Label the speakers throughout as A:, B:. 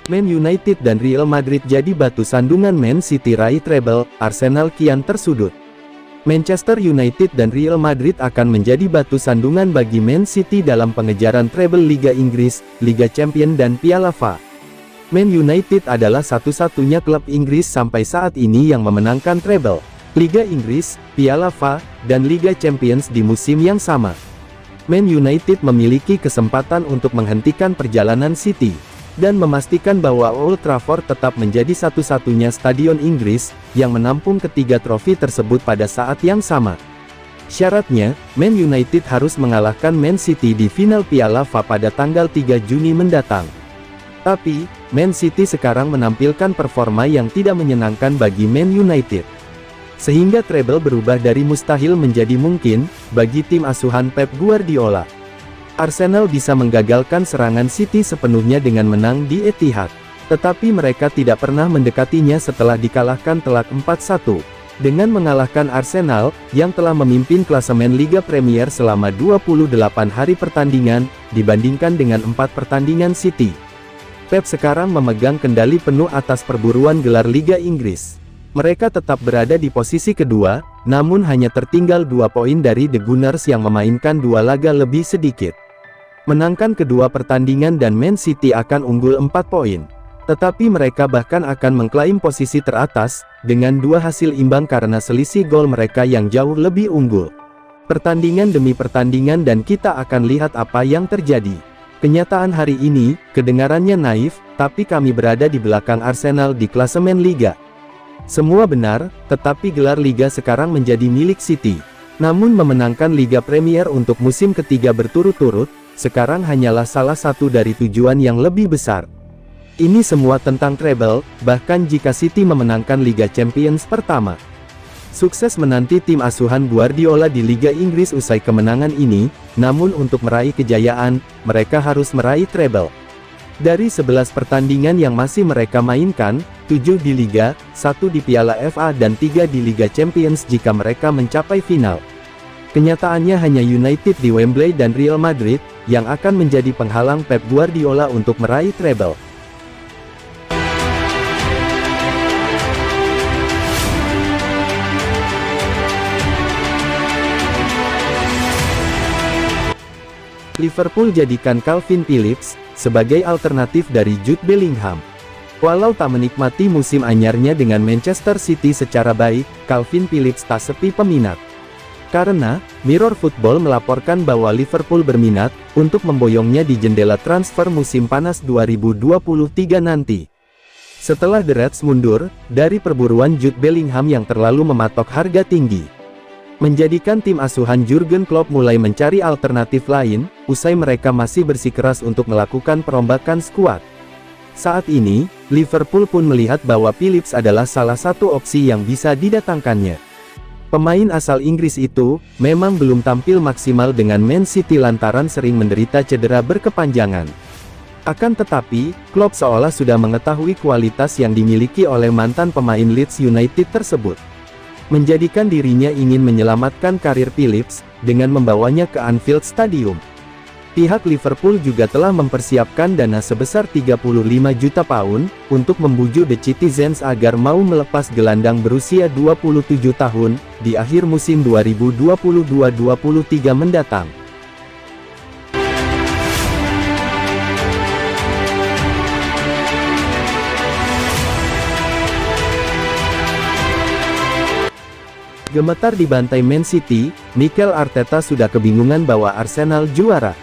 A: Man United dan Real Madrid jadi batu sandungan Man City raih treble, Arsenal kian tersudut. Manchester United dan Real Madrid akan menjadi batu sandungan bagi Man City dalam pengejaran treble Liga Inggris, Liga Champions dan Piala FA. Man United adalah satu-satunya klub Inggris sampai saat ini yang memenangkan treble, Liga Inggris, Piala FA, dan Liga Champions di musim yang sama. Man United memiliki kesempatan untuk menghentikan perjalanan City, dan memastikan bahwa Old Trafford tetap menjadi satu-satunya stadion Inggris, yang menampung ketiga trofi tersebut pada saat yang sama. Syaratnya, Man United harus mengalahkan Man City di final Piala FA pada tanggal 3 Juni mendatang. Tapi, Man City sekarang menampilkan performa yang tidak menyenangkan bagi Man United. Sehingga treble berubah dari mustahil menjadi mungkin, bagi tim asuhan Pep Guardiola. Arsenal bisa menggagalkan serangan City sepenuhnya dengan menang di Etihad. Tetapi mereka tidak pernah mendekatinya setelah dikalahkan telak 4-1. Dengan mengalahkan Arsenal, yang telah memimpin klasemen Liga Premier selama 28 hari pertandingan, dibandingkan dengan 4 pertandingan City. Pep sekarang memegang kendali penuh atas perburuan gelar Liga Inggris. Mereka tetap berada di posisi kedua, namun hanya tertinggal 2 poin dari The Gunners yang memainkan 2 laga lebih sedikit. Menangkan kedua pertandingan dan Man City akan unggul 4 poin. Tetapi mereka bahkan akan mengklaim posisi teratas, dengan 2 hasil imbang karena selisih gol mereka yang jauh lebih unggul. Pertandingan demi pertandingan dan kita akan lihat apa yang terjadi. Kenyataan hari ini, kedengarannya naif, tapi kami berada di belakang Arsenal di klasemen Liga. Semua benar, tetapi gelar Liga sekarang menjadi milik City. Namun memenangkan Liga Premier untuk musim ketiga berturut-turut, sekarang hanyalah salah satu dari tujuan yang lebih besar. Ini semua tentang treble, bahkan jika City memenangkan Liga Champions pertama. Sukses menanti tim asuhan Guardiola di Liga Inggris usai kemenangan ini, namun untuk meraih kejayaan, mereka harus meraih treble. Dari 11 pertandingan yang masih mereka mainkan, 7 di Liga, 1 di Piala FA dan 3 di Liga Champions jika mereka mencapai final. Kenyataannya hanya United di Wembley dan Real Madrid, yang akan menjadi penghalang Pep Guardiola untuk meraih treble. Liverpool jadikan Calvin Phillips sebagai alternatif dari Jude Bellingham. Walau tak menikmati musim anyarnya dengan Manchester City secara baik, Calvin Phillips tak sepi peminat. Karena, Mirror Football melaporkan bahwa Liverpool berminat untuk memboyongnya di jendela transfer musim panas 2023 nanti. Setelah The Reds mundur dari perburuan Jude Bellingham yang terlalu mematok harga tinggi, menjadikan tim asuhan Jurgen Klopp mulai mencari alternatif lain, usai mereka masih bersikeras untuk melakukan perombakan skuad. Saat ini, Liverpool pun melihat bahwa Phillips adalah salah satu opsi yang bisa didatangkannya. Pemain asal Inggris itu, memang belum tampil maksimal dengan Man City lantaran sering menderita cedera berkepanjangan. Akan tetapi, Klopp seolah sudah mengetahui kualitas yang dimiliki oleh mantan pemain Leeds United tersebut. Menjadikan dirinya ingin menyelamatkan karir Phillips, dengan membawanya ke Anfield Stadium. Pihak Liverpool juga telah mempersiapkan dana sebesar 35 juta pound, untuk membujuk The Citizens agar mau melepas gelandang berusia 27 tahun, di akhir musim 2022-23 mendatang. Gemetar di bantai Man City, Mikel Arteta sudah kebingungan bahwa Arsenal juara.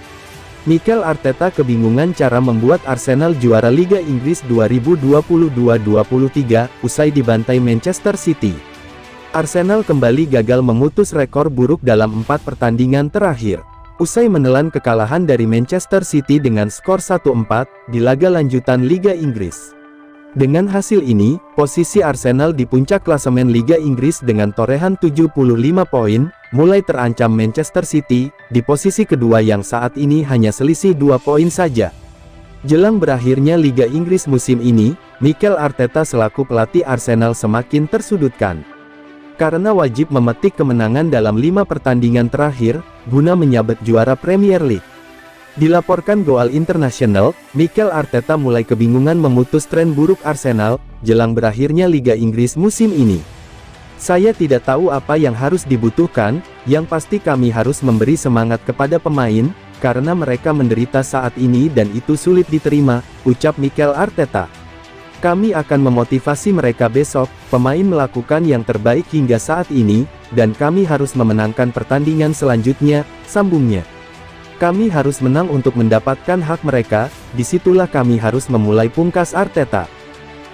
A: Mikel Arteta kebingungan cara membuat Arsenal juara Liga Inggris 2022-23, usai dibantai Manchester City. Arsenal kembali gagal memutus rekor buruk dalam 4 pertandingan terakhir. Usai menelan kekalahan dari Manchester City dengan skor 1-4, di laga lanjutan Liga Inggris. Dengan hasil ini, posisi Arsenal di puncak klasemen Liga Inggris dengan torehan 75 poin, mulai terancam Manchester City, di posisi kedua yang saat ini hanya selisih 2 poin saja. Jelang berakhirnya Liga Inggris musim ini, Mikel Arteta selaku pelatih Arsenal semakin tersudutkan. Karena wajib memetik kemenangan dalam 5 pertandingan terakhir, guna menyabet juara Premier League. Dilaporkan Goal International, Mikel Arteta mulai kebingungan memutus tren buruk Arsenal, jelang berakhirnya Liga Inggris musim ini. Saya tidak tahu apa yang harus dibutuhkan, yang pasti kami harus memberi semangat kepada pemain, karena mereka menderita saat ini dan itu sulit diterima, ucap Mikel Arteta. Kami akan memotivasi mereka besok, pemain melakukan yang terbaik hingga saat ini, dan kami harus memenangkan pertandingan selanjutnya, sambungnya. Kami harus menang untuk mendapatkan hak mereka, disitulah kami harus memulai, pungkas Arteta.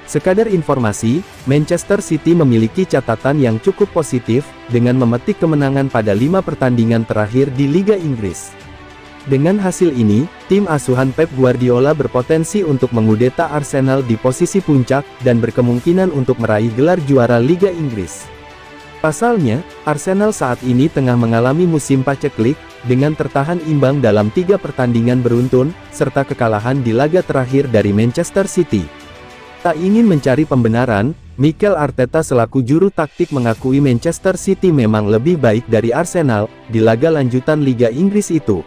A: Sekadar informasi, Manchester City memiliki catatan yang cukup positif, dengan memetik kemenangan pada 5 pertandingan terakhir di Liga Inggris. Dengan hasil ini, tim asuhan Pep Guardiola berpotensi untuk mengudeta Arsenal di posisi puncak, dan berkemungkinan untuk meraih gelar juara Liga Inggris. Pasalnya, Arsenal saat ini tengah mengalami musim paceklik, dengan tertahan imbang dalam 3 pertandingan beruntun, serta kekalahan di laga terakhir dari Manchester City. Tak ingin mencari pembenaran, Mikel Arteta selaku juru taktik mengakui Manchester City memang lebih baik dari Arsenal, di laga lanjutan Liga Inggris itu.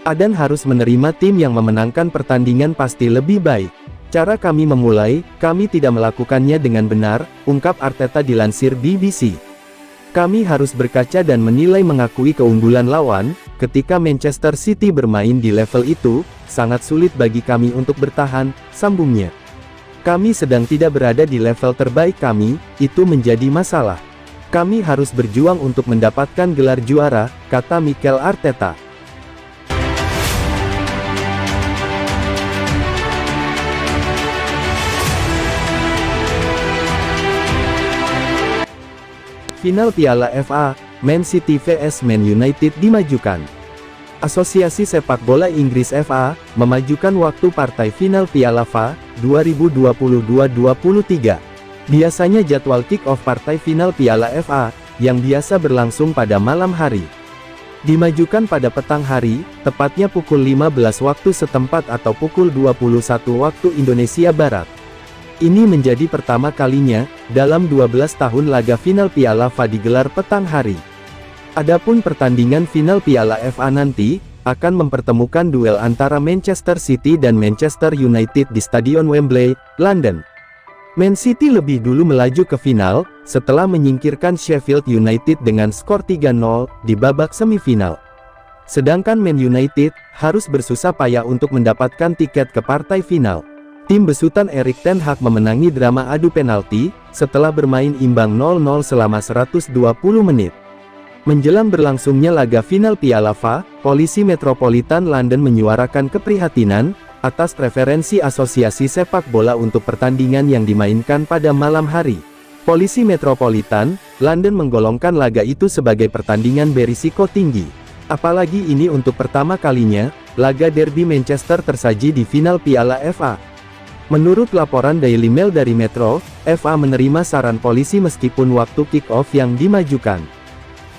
A: Dan harus menerima tim yang memenangkan pertandingan pasti lebih baik. Cara kami memulai, kami tidak melakukannya dengan benar, ungkap Arteta dilansir BBC. Kami harus berkaca dan menilai, mengakui keunggulan lawan, ketika Manchester City bermain di level itu, sangat sulit bagi kami untuk bertahan, sambungnya. Kami sedang tidak berada di level terbaik kami, itu menjadi masalah. Kami harus berjuang untuk mendapatkan gelar juara, kata Mikel Arteta. Final Piala FA, Man City vs Man United dimajukan. Asosiasi Sepak Bola Inggris FA, memajukan waktu partai final Piala FA, 2022-23. Biasanya jadwal kick-off partai final Piala FA, yang biasa berlangsung pada malam hari, dimajukan pada petang hari, tepatnya pukul 15 waktu setempat atau pukul 21 waktu Indonesia Barat. Ini menjadi pertama kalinya, dalam 12 tahun laga final Piala FA digelar petang hari. Adapun pertandingan final Piala FA nanti, akan mempertemukan duel antara Manchester City dan Manchester United di Stadion Wembley, London. Man City lebih dulu melaju ke final, setelah menyingkirkan Sheffield United dengan skor 3-0, di babak semifinal. Sedangkan Man United, harus bersusah payah untuk mendapatkan tiket ke partai final. Tim besutan Erik ten Hag memenangi drama adu penalti, setelah bermain imbang 0-0 selama 120 menit. Menjelang berlangsungnya laga final Piala FA, Polisi Metropolitan London menyuarakan keprihatinan, atas preferensi Asosiasi Sepak Bola untuk pertandingan yang dimainkan pada malam hari. Polisi Metropolitan London menggolongkan laga itu sebagai pertandingan berisiko tinggi. Apalagi ini untuk pertama kalinya, laga derby Manchester tersaji di final Piala FA. Menurut laporan Daily Mail dari Metro, FA menerima saran polisi meskipun waktu kick-off yang dimajukan.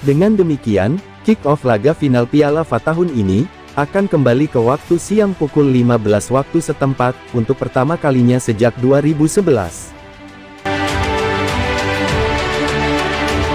A: Dengan demikian, kick-off laga final Piala FA tahun ini, akan kembali ke waktu siang pukul 15 waktu setempat, untuk pertama kalinya sejak 2011.